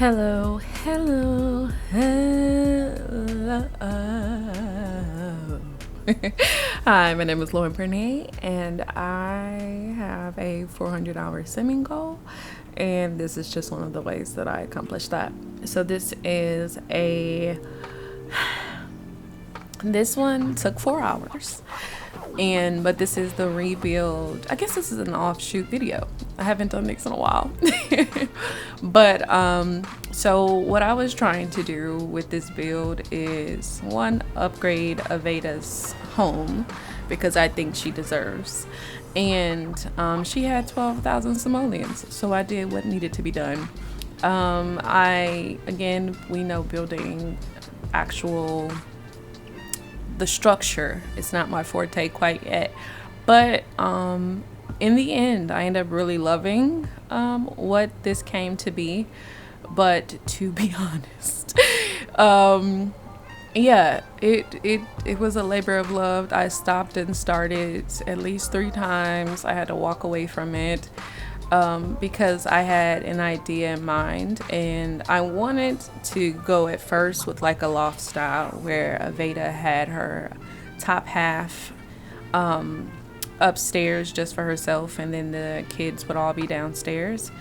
Hello, hello, hello. Hi, my name is Lauren Brenai, and I have a 400-hour simming goal, and this is just one of the ways that I accomplish that. So this one took 4 hours, but this is the rebuild. I guess this is an offshoot video. I haven't done this in a while. But so what I was trying to do with this build is, one, upgrade Avayta's home because I think she deserves, and she had 12,000 simoleons, so I did what needed to be done. We know building the structure is not my forte quite yet, but in the end I ended up really loving what this came to be. But to be honest, it was a labor of love. I stopped and started at least 3 times. I had to walk away from it because I had an idea in mind, and I wanted to go at first with like a loft style where Avayta had her top half upstairs just for herself, and then the kids would all be downstairs.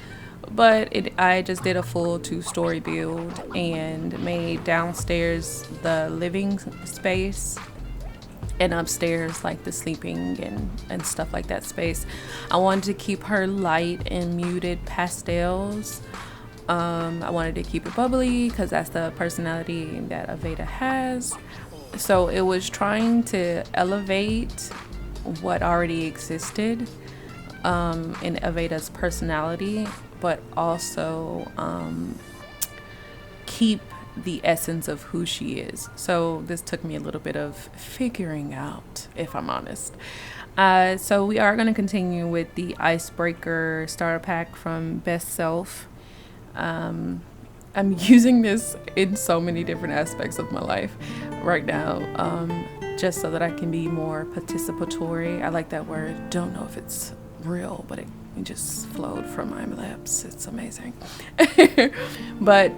But I just did a full 2-story build and made downstairs the living space and upstairs like the sleeping and stuff like that space. I wanted to keep her light and muted pastels. I wanted to keep it bubbly because that's the personality that Avayta has. So it was trying to elevate what already existed in Avayta's personality, but also keep the essence of who she is. So this took me a little bit of figuring out, if I'm honest. So we are going to continue with the Icebreaker starter pack from Best Self. I'm using this in so many different aspects of my life right now, just so that I can be more participatory. I like that word. Don't know if it's real, but it just flowed from my lips. It's amazing. But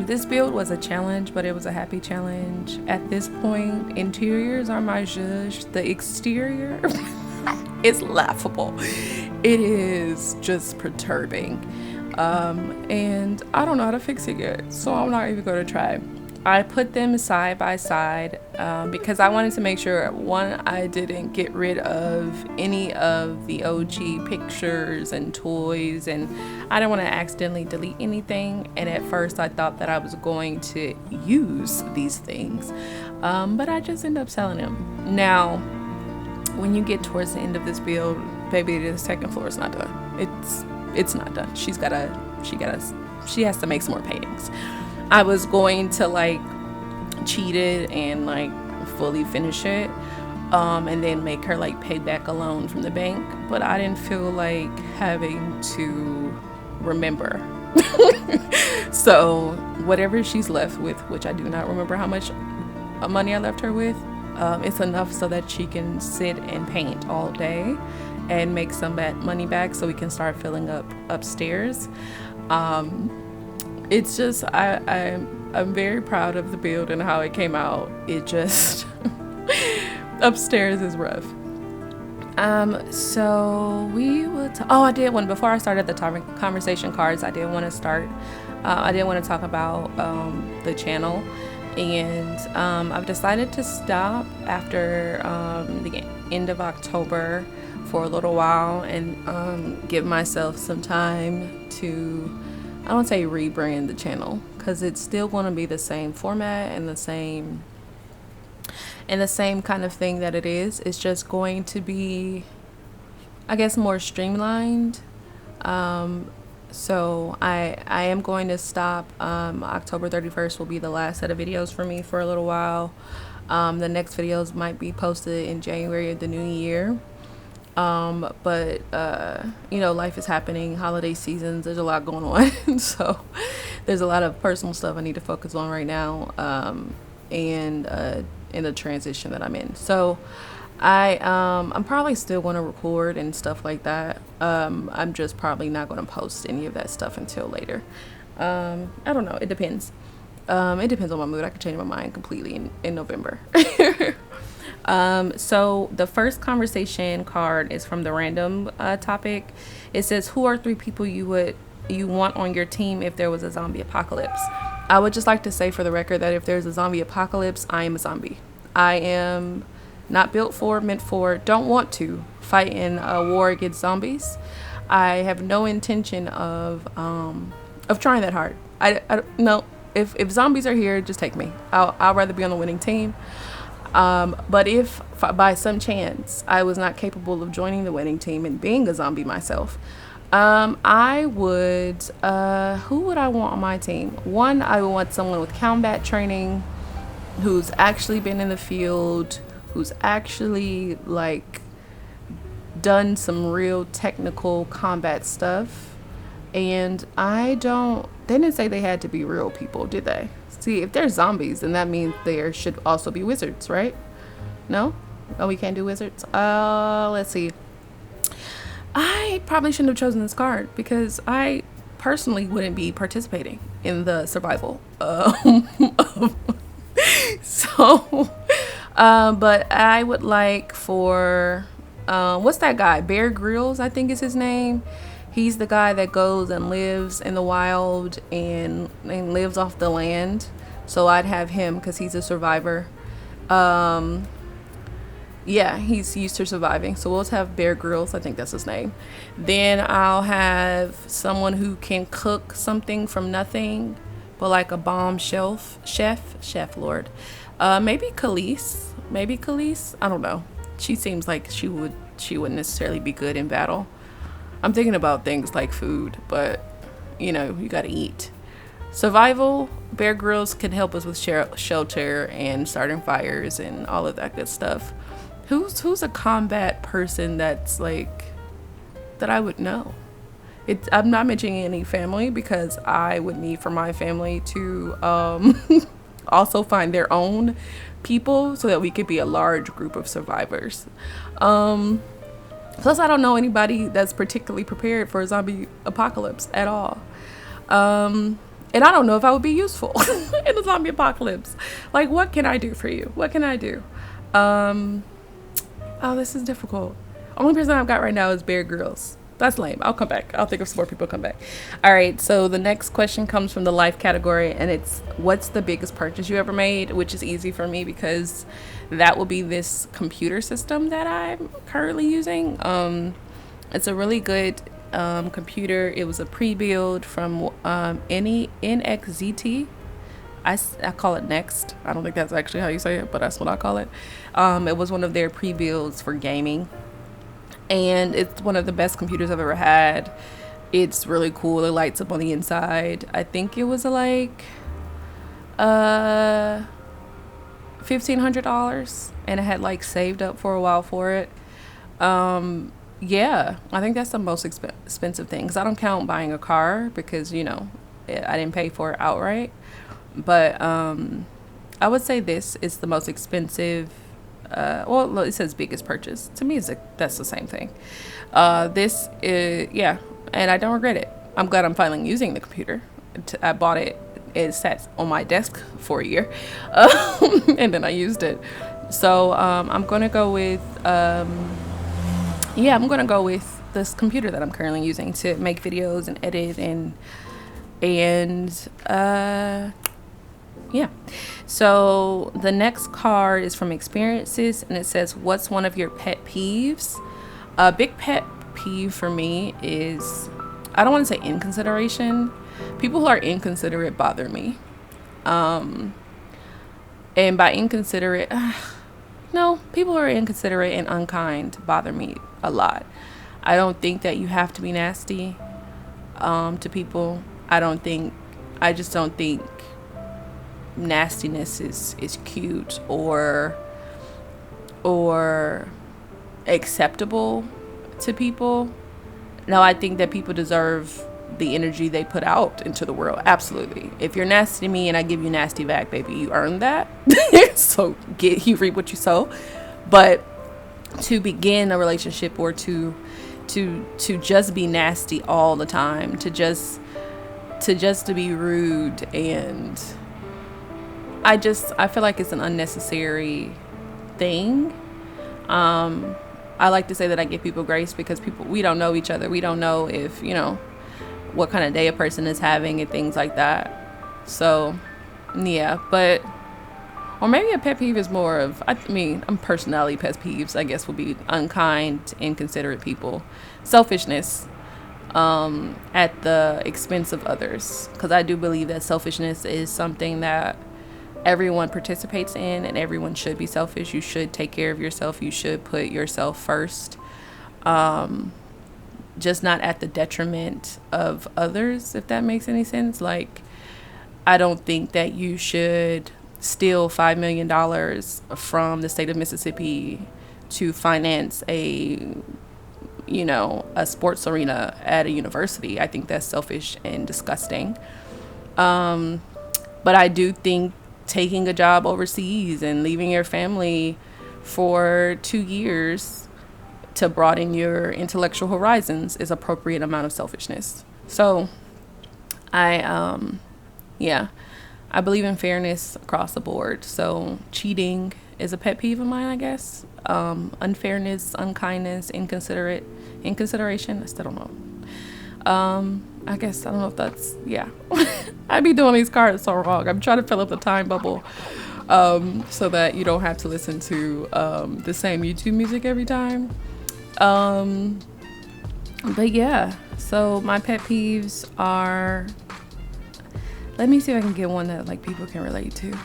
this build was a challenge, but it was a happy challenge. At this point, interiors are my judge. The exterior is laughable. It is just perturbing. And I don't know how to fix it yet, so I'm not even going to try. I put them side by side because I wanted to make sure, one, I didn't get rid of any of the OG pictures and toys, and I didn't want to accidentally delete anything. And at first I thought that I was going to use these things, but I just ended up selling them. Now, when you get towards the end of this build, baby, the second floor is not done. It's not done. She has to make some more paintings. I was going to like cheat it and like fully finish it, and then make her like pay back a loan from the bank, but I didn't feel like having to remember. So whatever she's left with, which I do not remember how much money I left her with, it's enough so that she can sit and paint all day and make some money back so we can start filling up upstairs. It's just, I'm very proud of the build and how it came out. It just, upstairs is rough. So we will, I did one, before I started the conversation cards, I did want to talk about the channel. And I've decided to stop after the end of October for a little while and give myself some time to, I don't say rebrand the channel, because it's still going to be the same format and the same kind of thing that it is. It's just going to be, I guess, more streamlined. So I am going to stop. October 31st will be the last set of videos for me for a little while. The next videos might be posted in January of the new year. But life is happening, holiday seasons, there's a lot going on. So there's a lot of personal stuff I need to focus on right now, and in the transition that I'm in. So I'm probably still going to record and stuff like that. I'm just probably not going to post any of that stuff until later. I don't know. It depends. It depends on my mood. I can change my mind completely in November. So the first conversation card is from the random topic. It says, who are 3 people you want on your team if there was a zombie apocalypse? I would just like to say for the record that if there's a zombie apocalypse, I am a zombie. I am not built for, meant for, don't want to fight in a war against zombies. I have no intention of trying that hard. I no. If zombies are here, just take me. I'll rather be on the winning team. But if by some chance I was not capable of joining the winning team and being a zombie myself, I would, who would I want on my team? One, I would want someone with combat training, who's actually been in the field, who's actually like done some real technical combat stuff. And they didn't say they had to be real people, did they? See, if they're zombies, then that means there should also be wizards, right? No? Oh, we can't do wizards? Let's see. I probably shouldn't have chosen this card because I personally wouldn't be participating in the survival. But I would like for, what's that guy? Bear Grylls, I think is his name. He's the guy that goes and lives in the wild and lives off the land. So I'd have him because he's a survivor. Yeah, he's used to surviving. So we'll just have Bear Grylls. I think that's his name. Then I'll have someone who can cook something from nothing, but like a bomb chef, Lord. Maybe Khalees. I don't know. She seems like she wouldn't necessarily be good in battle. I'm thinking about things like food, but you gotta eat. Survival, Bear Grylls can help us with shelter and starting fires and all of that good stuff. Who's a combat person that's like that I would know? I'm not mentioning any family because I would need for my family to also find their own people so that we could be a large group of survivors. Plus, I don't know anybody that's particularly prepared for a zombie apocalypse at all. And I don't know if I would be useful in a zombie apocalypse. Like, what can I do for you? What can I do? Oh, this is difficult. Only person I've got right now is Bear Grylls. That's lame. I'll come back. I'll think of some more people come back. All right. So the next question comes from the life category, and it's what's the biggest purchase you ever made? Which is easy for me because that will be this computer system that I'm currently using. It's a really good computer. It was a pre-build from NXZT. I call it Next. I don't think that's actually how you say it, but that's what I call it. It was one of their pre-builds for gaming. And it's one of the best computers I've ever had. It's really cool. It lights up on the inside. I think it was like $1,500, and I had like saved up for a while for it. Yeah, I think that's the most expensive thing. 'Cause I don't count buying a car because I didn't pay for it outright. But I would say this is the most expensive. Well, it says biggest purchase. To me, that's the same thing. This is, yeah, and I don't regret it. I'm glad I'm finally using the computer. I bought it. It sat on my desk for a year, and then I used it. So I'm gonna go with, I'm gonna go with this computer that I'm currently using to make videos and edit and yeah. So the next card is from experiences, and it says, what's one of your pet peeves? A big pet peeve for me is, I don't want to say inconsideration. People who are inconsiderate bother me. And by inconsiderate, no, people who are inconsiderate and unkind bother me a lot. I don't think that you have to be nasty to people. I just don't think nastiness is cute or acceptable to people. No, I think that people deserve the energy they put out into the world. Absolutely. If you're nasty to me and I give you nasty back, baby, you earned that. So you reap what you sow. But to begin a relationship or to just be nasty all the time, to just to be rude, and I feel like it's an unnecessary thing. I like to say that I give people grace because we don't know each other. We don't know if, what kind of day a person is having and things like that. So, yeah, but, or maybe a pet peeve is more of, personality pet peeves, I guess, would be unkind, inconsiderate people, selfishness, at the expense of others. Because I do believe that selfishness is something that everyone participates in, and everyone should be selfish. You should take care of yourself. You should put yourself first, just not at the detriment of others, if that makes any sense. Like, I don't think that you should steal $5 million from the state of Mississippi to finance a sports arena at a university. I think that's selfish and disgusting. But I do think taking a job overseas and leaving your family for 2 years to broaden your intellectual horizons is appropriate amount of selfishness. So I believe in fairness across the board. So cheating is a pet peeve of mine, I guess. Unfairness, unkindness, inconsideration. I still don't know. I guess, I don't know if that's, yeah. I be doing these cards so wrong. I'm trying to fill up the time bubble so that you don't have to listen to the same YouTube music every time. But yeah, so my pet peeves are, let me see if I can get one that like people can relate to.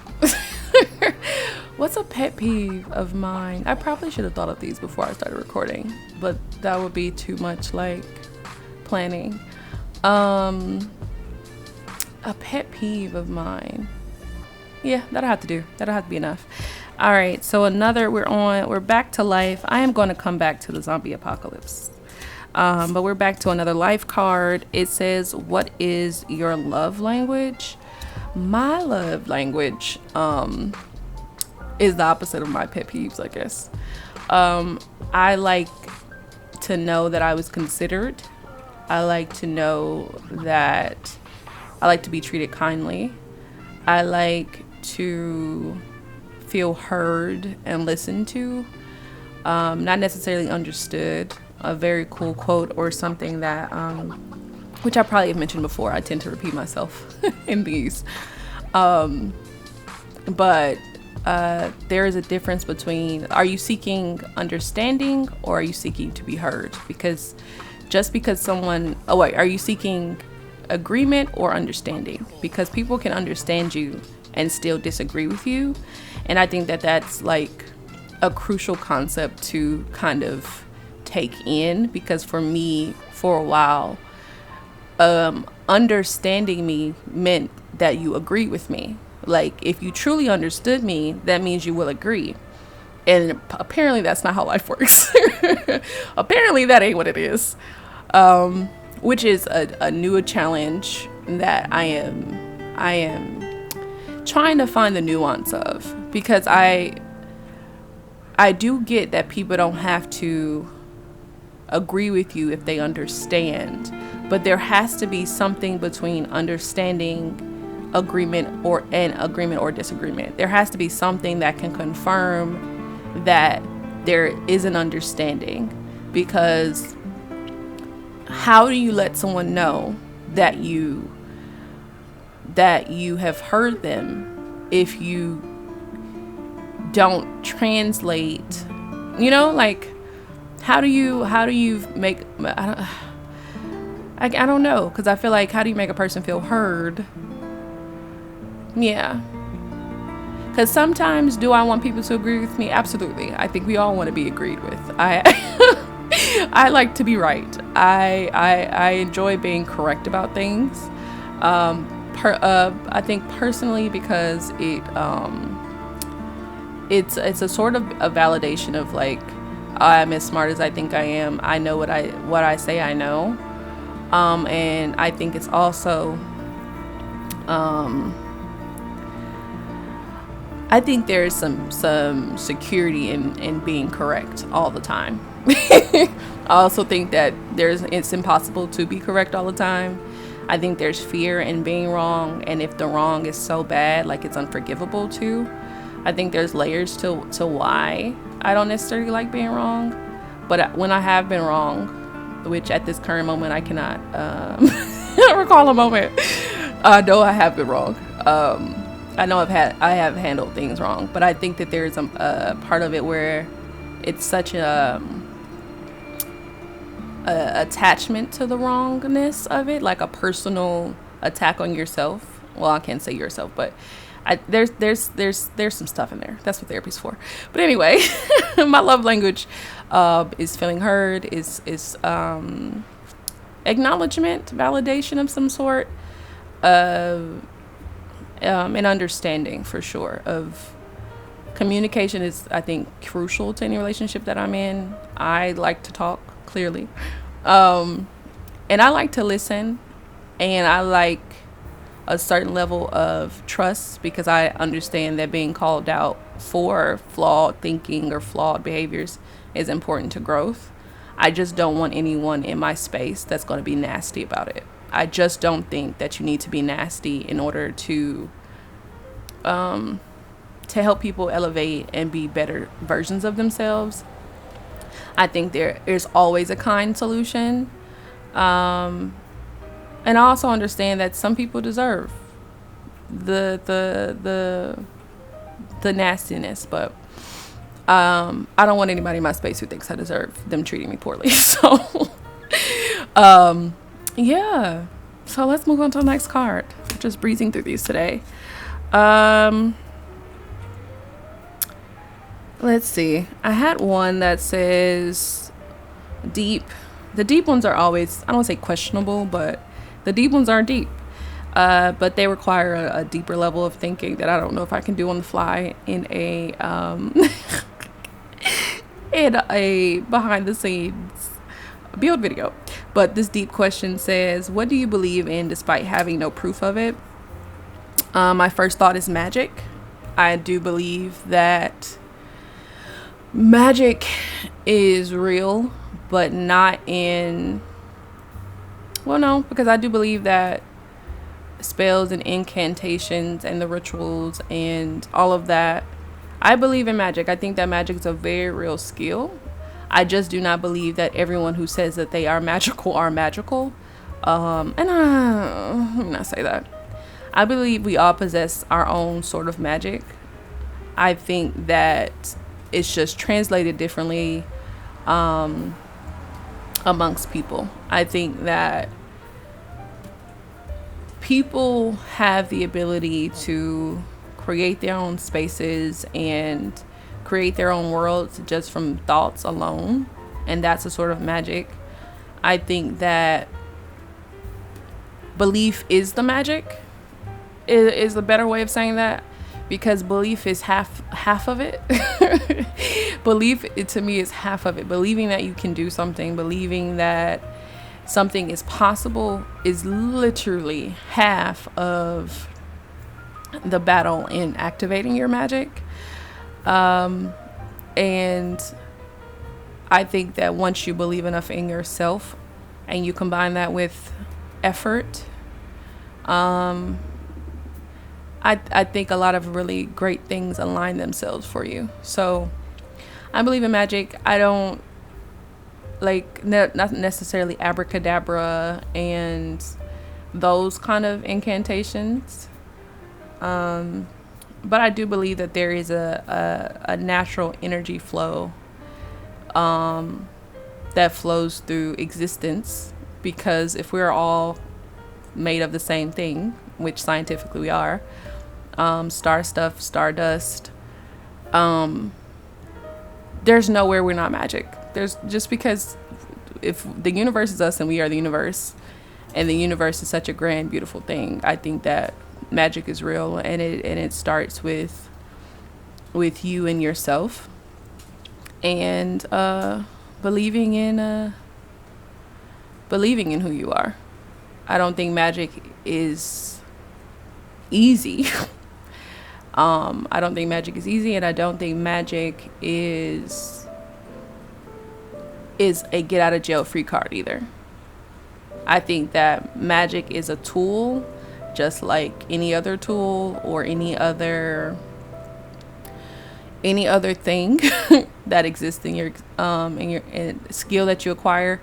What's a pet peeve of mine? I probably should have thought of these before I started recording, but that would be too much like planning. A pet peeve of mine. Yeah, that'll have to do. That'll have to be enough. All right, so we're back to life. I am going to come back to the zombie apocalypse. But we're back to another life card. It says, what is your love language? My love language is the opposite of my pet peeves, I guess. I like to know that I was considered. I like to know that I like to be treated kindly. I like to feel heard and listened to, not necessarily understood. A very cool quote or something that, which I probably have mentioned before. I tend to repeat myself in these. But there is a difference between, are you seeking understanding or are you seeking to be heard? Because just because are you seeking agreement or understanding? Because people can understand you and still disagree with you. And I think that that's like a crucial concept to kind of take in, because for me, for a while, understanding me meant that you agree with me. Like, if you truly understood me, that means you will agree. And apparently that's not how life works. Apparently that ain't what it is. Which is a new challenge that I am trying to find the nuance of, because I do get that people don't have to agree with you if they understand, but there has to be something between understanding, agreement or disagreement. There has to be something that can confirm that there is an understanding, because how do you let someone know that you have heard them if you don't translate? Like, how do you make, I don't know, because I feel like, how do you make a person feel heard? Yeah. Because sometimes, do I want people to agree with me? Absolutely. I think we all want to be agreed with. I like to be right. I enjoy being correct about things. I think personally, because it's a sort of a validation of like, I'm as smart as I think I am. I know what I say I know. And I think it's also, I think there's some security in being correct all the time. I also think that it's impossible to be correct all the time. I think there's fear in being wrong, and if the wrong is so bad, like it's unforgivable too. I think there's layers to why I don't necessarily like being wrong. But when I have been wrong, which at this current moment I cannot recall a moment, I know I have been wrong. I know I have handled things wrong, but I think that there's a part of it where it's such a attachment to the wrongness of it, like a personal attack on yourself. Well, I can't say yourself, but there's some stuff in there. That's what therapy's for. But anyway, my love language is feeling heard, is acknowledgement, validation of some sort, and understanding for sure. Of communication is, I think, crucial to any relationship that I'm in. I like to talk clearly, and I like to listen, and I like a certain level of trust, because I understand that being called out for flawed thinking or flawed behaviors is important to growth. I just don't want anyone in my space that's going to be nasty about it. I just don't think that you need to be nasty in order to help people elevate and be better versions of themselves. I think there's always a kind solution. And I also understand that some people deserve the nastiness, but I don't want anybody in my space who thinks I deserve them treating me poorly. So yeah. So let's move on to the next card. I'm just breezing through these today. Let's see. I had one that says deep. The deep ones are always, I don't want to say questionable, but the deep ones are deep. But they require a deeper level of thinking that I don't know if I can do on the fly in a in a behind the scenes build video. But this deep question says, what do you believe in despite having no proof of it? My first thought is magic. I do believe that magic is real, but not in, well, no, because I do believe that spells and incantations and the rituals and all of that, I believe in magic. I think that magic is a very real skill. I just do not believe that everyone who says that they are magical are magical. Let me not say that. I believe we all possess our own sort of magic. I think that it's just translated differently amongst people. I think that people have the ability to create their own spaces and create their own worlds just from thoughts alone, and that's a sort of magic. I think that belief is the magic, is a better way of saying that, because belief is half of it. Belief, to me, is half of it. Believing that you can do something, believing that something is possible, is literally half of the battle in activating your magic. And I think that once you believe enough in yourself and you combine that with effort, I think a lot of really great things align themselves for you. So I believe in magic. I don't like not necessarily abracadabra and those kind of incantations. But I do believe that there is a natural energy flow that flows through existence, because if we're all made of the same thing, which scientifically we are, star stuff, stardust, there's nowhere we're not magic. There's just, because if the universe is us and we are the universe, and the universe is such a grand, beautiful thing, I think that magic is real, and it starts with you and yourself, and believing in who you are. I don't think magic is easy. I don't think magic is easy, and I don't think magic is a get out of jail free card either. I think that magic is a tool, just like any other tool or any other thing that exists in your skill that you acquire.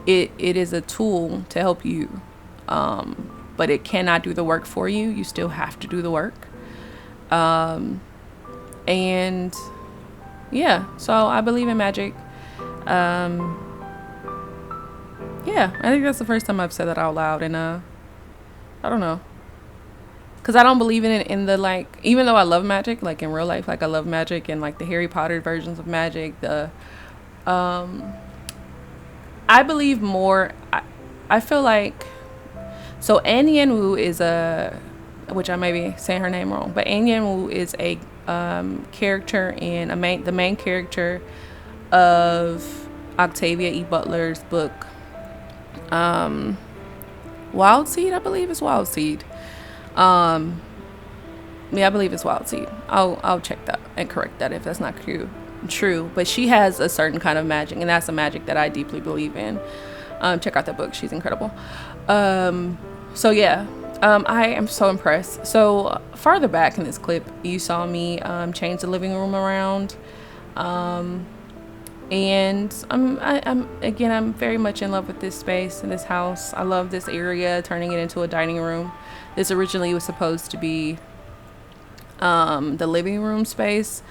It is a tool to help you, but it cannot do the work for you. You still have to do the work. And yeah, so I believe in magic. Yeah, I think that's the first time I've said that out loud, and I don't know, because I don't believe in it in the, like, even though I love magic, like in real life, like I love magic and like the Harry Potter versions of magic. I believe more. I feel like, so An Yen Wu is which I may be saying her name wrong, but An Yen Wu is a character in the main character of Octavia E. Butler's book, Wild Seed. I believe it's Wild Seed. Yeah, I believe it's Wild Seed. I'll check that and correct that if that's not true. But she has a certain kind of magic, and that's a magic that I deeply believe in. Check out that book. She's incredible. So yeah, I am so impressed. So farther back in this clip, you saw me change the living room around. And I'm very much in love with this space and this house. I love this area, turning it into a dining room. This originally was supposed to be the living room space,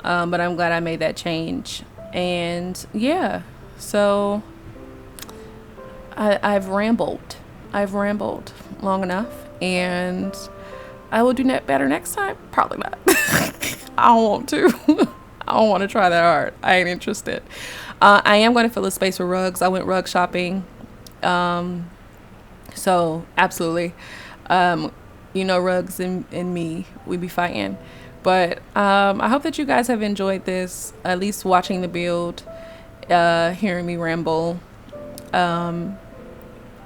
but I'm glad I made that change. And yeah, so I've rambled long enough, and I will do better next time. Probably not. I don't want to. I don't want to try that hard. I ain't interested. I am going to fill a space with rugs. I went rug shopping. So absolutely. Rugs and me, we be fighting. But I hope that you guys have enjoyed this, at least watching the build, hearing me ramble.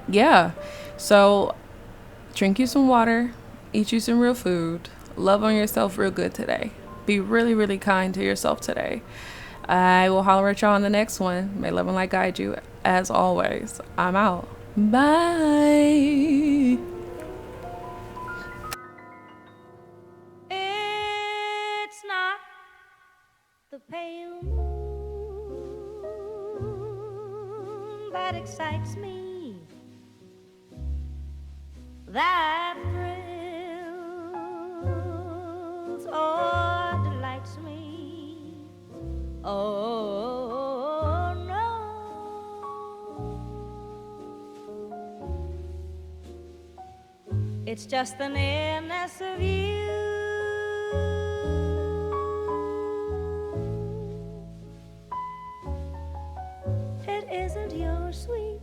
Yeah. So drink you some water, eat you some real food, love on yourself real good today. Be really, really kind to yourself today. I will holler at y'all on the next one. May love and light guide you. As always, I'm out. Bye. It's not the pale moon that excites me, that thrills or delights me. Oh no, it's just the nearness of you. It isn't your sweet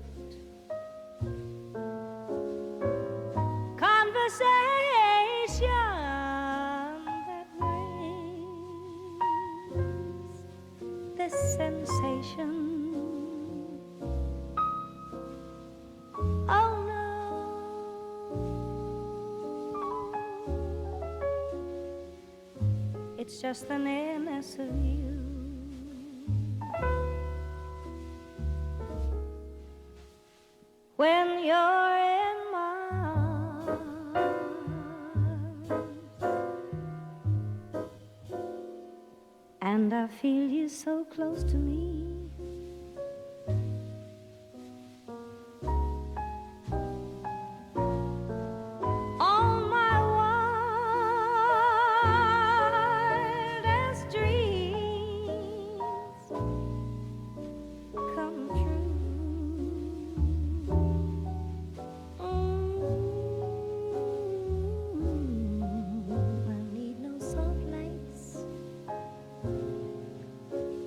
conversation that brings this sensation. Oh no, it's just the nearness of you. When you're in my arms and I feel you so close to me, all my wildest dreams come true.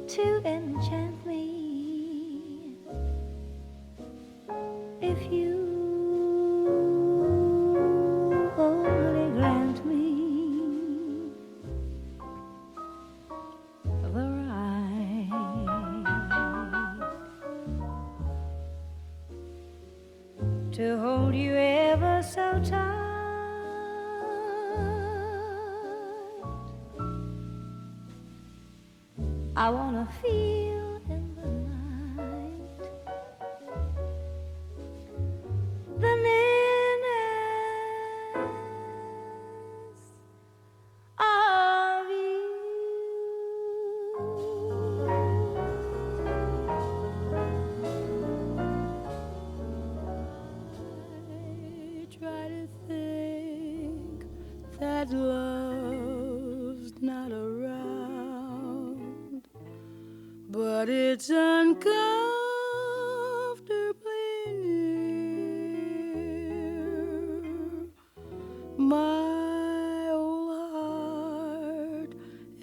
To enchant me, if you only grant me the right to hold you ever so tight. I wanna feel in the night but it's uncomfortably near. My old heart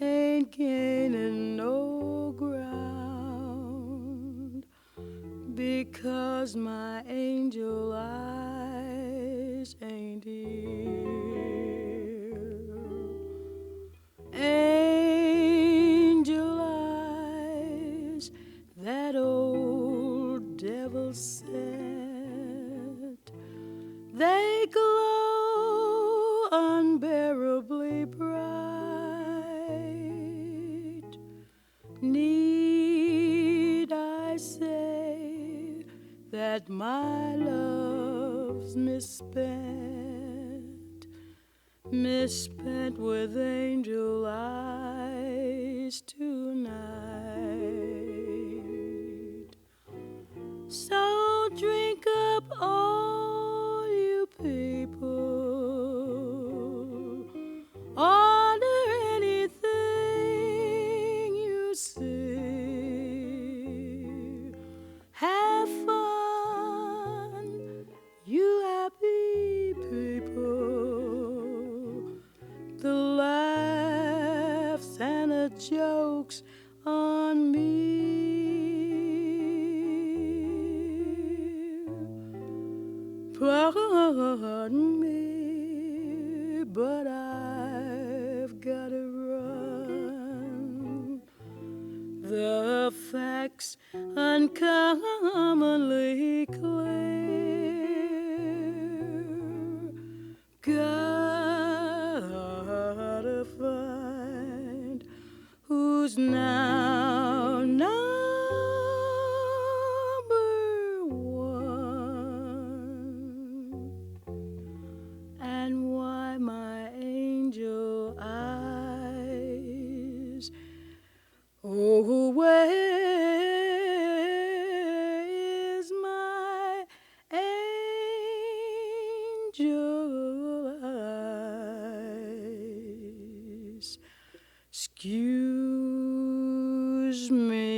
ain't gaining no ground, because my angel eyes ain't here. Angel eyes, that old devil said, they glow unbearably bright. Need I say that my love's misspent, misspent with angel eyes tonight? So drink up, all you people, order anything you see. Have fun, you happy people. The laughs and the jokes on me. Pardon me, but I've gotta run. The facts uncommonly clear. Gotta find who's now number one, and why my angel eyes, oh, where is my angel eyes? Excuse me.